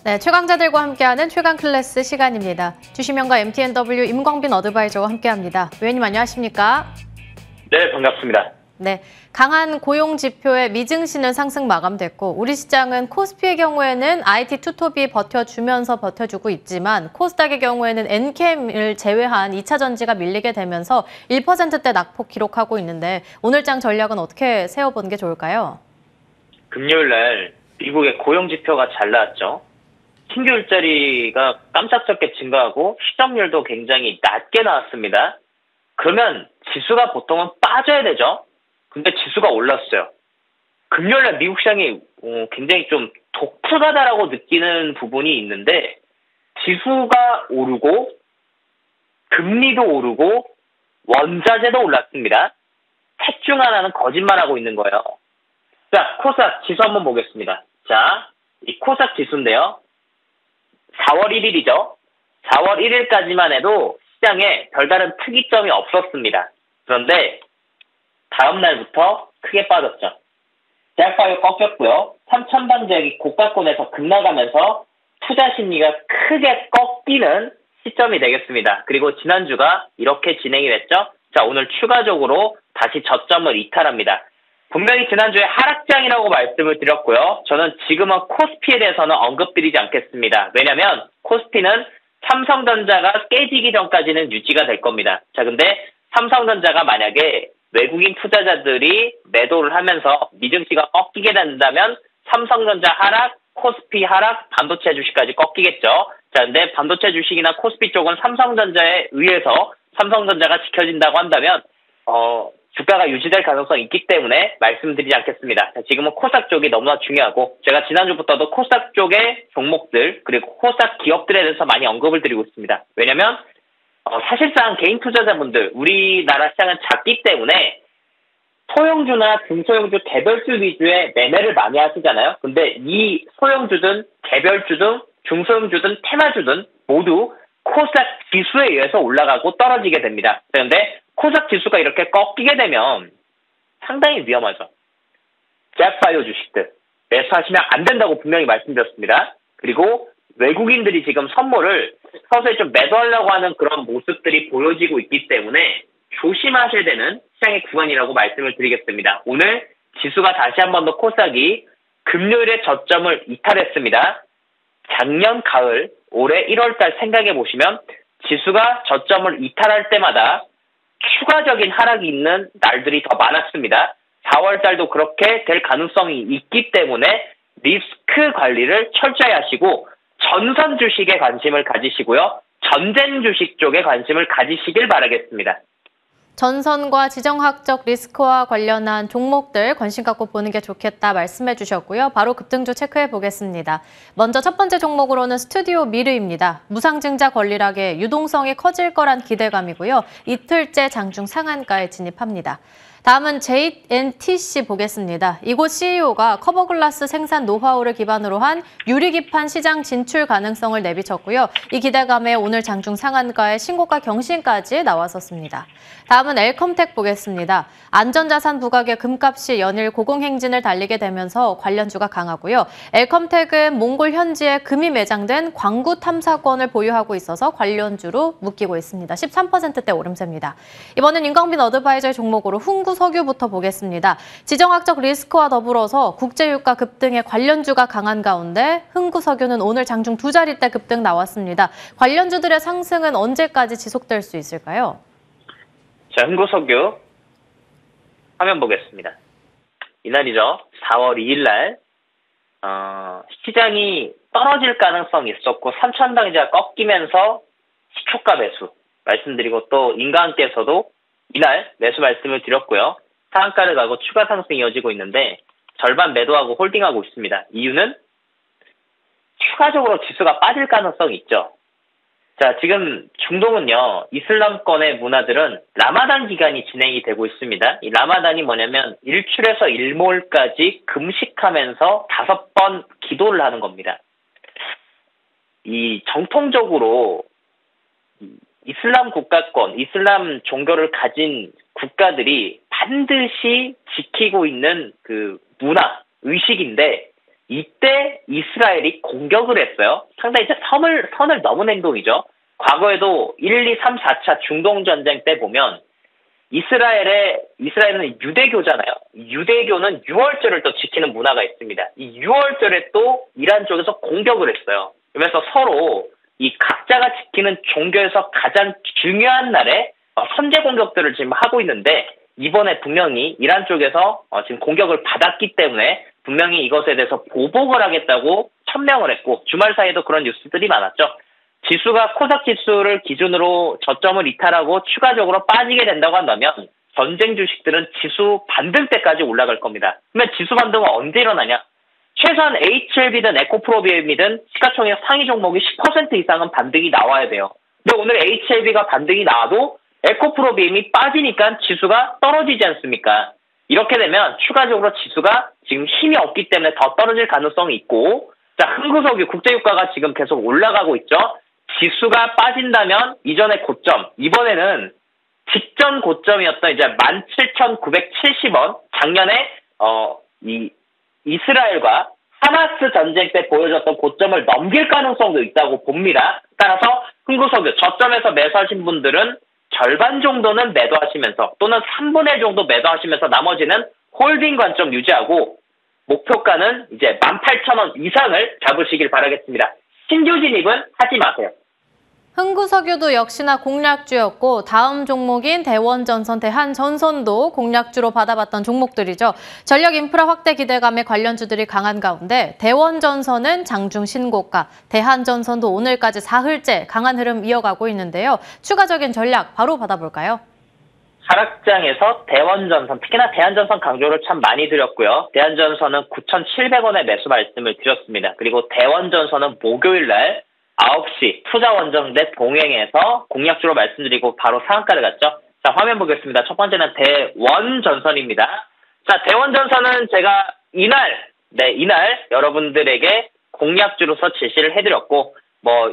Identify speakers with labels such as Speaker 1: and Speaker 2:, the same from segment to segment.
Speaker 1: 네, 최강자들과 함께하는 최강 클래스 시간입니다. 주시명과 MTNW 임광빈 어드바이저와 함께합니다. 위원님 안녕하십니까?
Speaker 2: 네, 반갑습니다.
Speaker 1: 네, 강한 고용 지표의 미증시는 상승 마감됐고 우리 시장은 코스피의 경우에는 IT 투톱이 버텨주고 있지만 코스닥의 경우에는 엔캠을 제외한 2차 전지가 밀리게 되면서 1%대 낙폭 기록하고 있는데 오늘 장 전략은 어떻게 세워보는 게 좋을까요?
Speaker 2: 금요일 날 미국의 고용 지표가 잘 나왔죠. 신규 일자리가 깜짝잡게 증가하고 실업률도 굉장히 낮게 나왔습니다. 그러면 지수가 보통은 빠져야 되죠. 근데 지수가 올랐어요. 금요일 날 미국 시장이 굉장히 좀 독특하다라고 느끼는 부분이 있는데 지수가 오르고 금리도 오르고 원자재도 올랐습니다. 셋 중 하나는 거짓말하고 있는 거예요. 자, 코스닥 지수 한번 보겠습니다. 자, 이 코스닥 지수인데요. 4월 1일이죠. 4월 1일까지만 해도 시장에 별다른 특이점이 없었습니다. 그런데 다음 날부터 크게 빠졌죠. 제약바이오 꺾였고요. 3,000단 제약이 고가권에서 급락하면서 투자 심리가 크게 꺾이는 시점이 되겠습니다. 그리고 지난주가 이렇게 진행이 됐죠. 자, 오늘 추가적으로 다시 저점을 이탈합니다. 분명히 지난주에 하락장이라고 말씀을 드렸고요. 저는 지금은 코스피에 대해서는 언급드리지 않겠습니다. 왜냐하면 코스피는 삼성전자가 깨지기 전까지는 유지가 될 겁니다. 자, 근데 삼성전자가 만약에 외국인 투자자들이 매도를 하면서 미증시가 꺾이게 된다면 삼성전자 하락, 코스피 하락, 반도체 주식까지 꺾이겠죠. 자, 근데 반도체 주식이나 코스피 쪽은 삼성전자에 의해서 삼성전자가 지켜진다고 한다면 주가가 유지될 가능성이 있기 때문에 말씀드리지 않겠습니다. 자, 지금은 코스닥 쪽이 너무나 중요하고 제가 지난주부터도 코스닥 쪽의 종목들 그리고 코스닥 기업들에 대해서 많이 언급을 드리고 있습니다. 왜냐하면 사실상 개인 투자자분들 우리나라 시장은 작기 때문에 소형주나 중소형주 개별주 위주의 매매를 많이 하시잖아요. 근데 이 소형주든 개별주든 중소형주든 테마주든 모두 코스닥 지수에 의해서 올라가고 떨어지게 됩니다. 그런데 코스닥 지수가 이렇게 꺾이게 되면 상당히 위험하죠. 제약바이오 주식들 매수하시면 안 된다고 분명히 말씀드렸습니다. 그리고 외국인들이 지금 선물을 서서히 좀 매도하려고 하는 그런 모습들이 보여지고 있기 때문에 조심하셔야 되는 시장의 구간이라고 말씀을 드리겠습니다. 오늘 지수가 다시 한 번 더 코스닥이 금요일에 저점을 이탈했습니다. 작년 가을, 올해 1월달 생각해 보시면 지수가 저점을 이탈할 때마다 추가적인 하락이 있는 날들이 더 많았습니다. 4월달도 그렇게 될 가능성이 있기 때문에 리스크 관리를 철저히 하시고 전선 주식에 관심을 가지시고요. 전쟁 주식 쪽에 관심을 가지시길 바라겠습니다.
Speaker 1: 전선과 지정학적 리스크와 관련한 종목들 관심 갖고 보는 게 좋겠다 말씀해 주셨고요. 바로 급등주 체크해 보겠습니다. 먼저 첫 번째 종목으로는 스튜디오 미르입니다. 무상증자 권리락의 유동성이 커질 거란 기대감이고요. 이틀째 장중 상한가에 진입합니다. 다음은 JNTC 보겠습니다. 이곳 CEO가 커버글라스 생산 노하우를 기반으로 한 유리기판 시장 진출 가능성을 내비쳤고요. 이 기대감에 오늘 장중 상한가에 신고가 경신까지 나왔었습니다. 다음은 엘컴텍 보겠습니다. 안전자산 부각의 금값이 연일 고공행진을 달리게 되면서 관련주가 강하고요. 엘컴텍은 몽골 현지에 금이 매장된 광구 탐사권을 보유하고 있어서 관련주로 묶이고 있습니다. 13%대 오름세입니다. 이번엔 임광빈 어드바이저의 종목으로 흥구석유부터 보겠습니다. 지정학적 리스크와 더불어서 국제유가 급등에 관련주가 강한 가운데 흥구석유는 오늘 장중 두 자릿대 급등 나왔습니다. 관련주들의 상승은 언제까지 지속될 수 있을까요?
Speaker 2: 자, 흥구석유 화면 보겠습니다. 이날이죠. 4월 2일 날 시장이 떨어질 가능성이 있었고 3,000당이자 꺾이면서 시초가 매수 말씀드리고 또 인가함께서도 이날 매수 말씀을 드렸고요. 상한가를 가고 추가 상승이 이어지고 있는데 절반 매도하고 홀딩하고 있습니다. 이유는 추가적으로 지수가 빠질 가능성이 있죠. 자, 지금 중동은요, 이슬람권의 문화들은 라마단 기간이 진행이 되고 있습니다. 이 라마단이 뭐냐면 일출에서 일몰까지 금식하면서 5번 기도를 하는 겁니다. 이 정통적으로 이슬람 국가권, 이슬람 종교를 가진 국가들이 반드시 지키고 있는 그 문화, 의식인데 이때 이스라엘이 공격을 했어요. 상당히 이제 선을 넘은 행동이죠. 과거에도 1, 2, 3, 4차 중동전쟁 때 보면 이스라엘은 유대교잖아요. 유대교는 유월절을 또 지키는 문화가 있습니다. 이 유월절에 또 이란 쪽에서 공격을 했어요. 그러면서 서로 이 각자가 지키는 종교에서 가장 중요한 날에 선제 공격들을 지금 하고 있는데 이번에 분명히 이란 쪽에서 지금 공격을 받았기 때문에 분명히 이것에 대해서 보복을 하겠다고 천명을 했고 주말 사이에도 그런 뉴스들이 많았죠. 지수가 코스닥 지수를 기준으로 저점을 이탈하고 추가적으로 빠지게 된다고 한다면 전쟁 주식들은 지수 반등 때까지 올라갈 겁니다. 그러면 지수 반등은 언제 일어나냐? 최소한 HLB든 에코프로비엠이든 시가총액 상위 종목이 10% 이상은 반등이 나와야 돼요. 근데 오늘 HLB가 반등이 나와도 에코프로비엠이 빠지니까 지수가 떨어지지 않습니까? 이렇게 되면 추가적으로 지수가 지금 힘이 없기 때문에 더 떨어질 가능성이 있고 자, 흥구석유 국제유가가 지금 계속 올라가고 있죠. 지수가 빠진다면 이전의 고점, 이번에는 직전 고점이었던 이제 17,970원, 작년에 이스라엘과 하마스 전쟁 때 보여줬던 고점을 넘길 가능성도 있다고 봅니다. 따라서 흥구석유 저점에서 매수하신 분들은 절반 정도는 매도하시면서 또는 3분의 1 정도 매도하시면서 나머지는 홀딩 관점 유지하고 목표가는 이제 18,000원 이상을 잡으시길 바라겠습니다. 신규 진입은 하지 마세요.
Speaker 1: 흥구석유도 역시나 공략주였고 다음 종목인 대원전선, 대한전선도 공략주로 받아봤던 종목들이죠. 전력 인프라 확대 기대감에 관련주들이 강한 가운데 대원전선은 장중 신고가, 대한전선도 오늘까지 사흘째 강한 흐름 이어가고 있는데요. 추가적인 전략 바로 받아볼까요?
Speaker 2: 하락장에서 대원전선, 특히나 대한전선 강조를 참 많이 드렸고요. 대한전선은 9,700원에 매수 말씀을 드렸습니다. 그리고 대원전선은 목요일 날 9시 투자원정대 동행에서 공략주로 말씀드리고 바로 상한가를 갔죠. 자, 화면 보겠습니다. 첫 번째는 대원전선입니다. 자, 대원전선은 제가 이날 여러분들에게 공략주로서 제시를 해드렸고,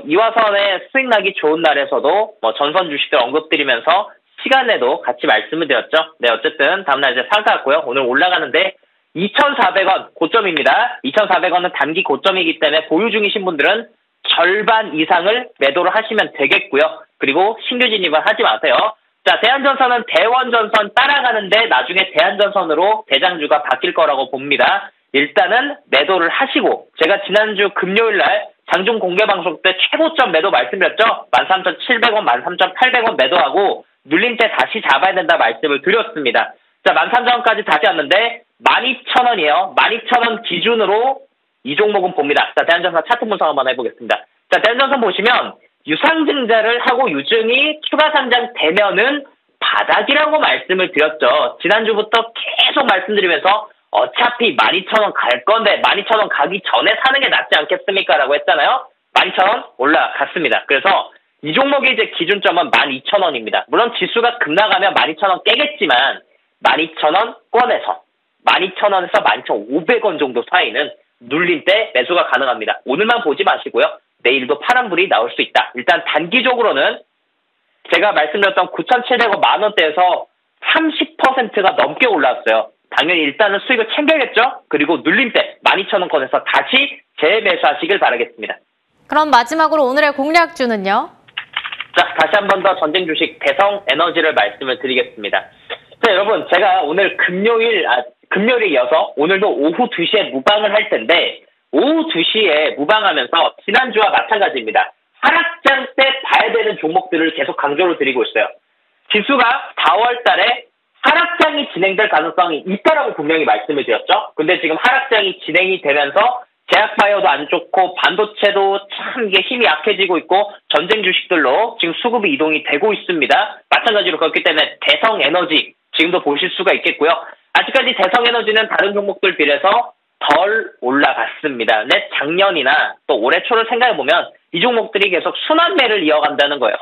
Speaker 2: 이화선의 수익 나기 좋은 날에서도 전선 주식들 언급드리면서 시간에도 같이 말씀을 드렸죠. 네, 어쨌든 다음날 이제 상한가 갔고요. 오늘 올라가는데 2,400원 고점입니다. 2,400원은 단기 고점이기 때문에 보유 중이신 분들은 절반 이상을 매도를 하시면 되겠고요. 그리고 신규 진입은 하지 마세요. 자, 대한전선은 대원전선 따라가는데 나중에 대한전선으로 대장주가 바뀔 거라고 봅니다. 일단은 매도를 하시고 제가 지난주 금요일 날 장중 공개 방송 때 최고점 매도 말씀드렸죠. 13,700원, 13,800원 매도하고 눌린 때 다시 잡아야 된다 말씀을 드렸습니다. 자, 13,000원까지 다시 왔는데 12,000원이에요. 12,000원 기준으로 이 종목은 봅니다. 자, 대한전선 차트 분석 한번 해보겠습니다. 자, 대한전선 보시면 유상증자를 하고 유증이 추가 상장되면은 바닥이라고 말씀을 드렸죠. 지난주부터 계속 말씀드리면서 어차피 12,000원 갈 건데 12,000원 가기 전에 사는 게 낫지 않겠습니까? 라고 했잖아요. 12,000원 올라갔습니다. 그래서 이 종목의 이제 기준점은 12,000원입니다. 물론 지수가 급락하면 12,000원 깨겠지만 12,000원 꺼내서 12,000원에서 12,500원 정도 사이는 눌린 때 매수가 가능합니다. 오늘만 보지 마시고요. 내일도 파란불이 나올 수 있다. 일단 단기적으로는 제가 말씀드렸던 9,700원 만원대에서 30%가 넘게 올라왔어요. 당연히 일단은 수익을 챙겨야겠죠. 그리고 눌린 때 12,000원권에서 다시 재매수하시길 바라겠습니다.
Speaker 1: 그럼 마지막으로 오늘의 공략주는요?
Speaker 2: 자, 다시 한 번 더 전쟁 주식 대성에너지를 말씀을 드리겠습니다. 자, 여러분, 제가 오늘 금요일에 이어서 오늘도 오후 2시에 무방을 할 텐데 오후 2시에 무방하면서 지난주와 마찬가지입니다. 하락장 때 봐야 되는 종목들을 계속 강조를 드리고 있어요. 지수가 4월 달에 하락장이 진행될 가능성이 있다라고 분명히 말씀을 드렸죠. 근데 지금 하락장이 진행이 되면서 제약바이오도 안 좋고 반도체도 참 이게 힘이 약해지고 있고 전쟁 주식들로 지금 수급이 이동이 되고 있습니다. 마찬가지로 그렇기 때문에 대성에너지 지금도 보실 수가 있겠고요. 아직까지 대성에너지는 다른 종목들 비해서 덜 올라갔습니다. 근데 작년이나 또 올해 초를 생각해보면 이 종목들이 계속 순환매를 이어간다는 거예요.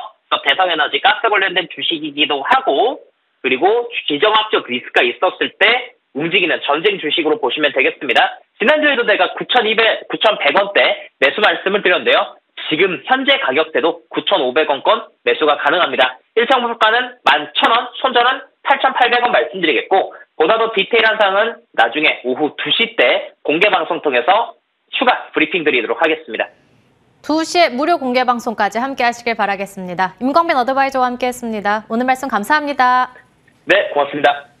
Speaker 2: 대성에너지 가스 관련된 주식이기도 하고 그리고 지정학적 리스크가 있었을 때 움직이는 전쟁 주식으로 보시면 되겠습니다. 지난주에도 내가 9,100원대 매수 말씀을 드렸는데요. 지금 현재 가격대도 9,500원권 매수가 가능합니다. 1차 목표가는 11,000원, 손절은 8,800원 말씀드리겠고 보다 더 디테일한 사항은 나중에 오후 2시 때 공개 방송 통해서 추가 브리핑 드리도록 하겠습니다.
Speaker 1: 2시에 무료 공개 방송까지 함께 하시길 바라겠습니다. 임광빈 어드바이저와 함께했습니다. 오늘 말씀 감사합니다.
Speaker 2: 네, 고맙습니다.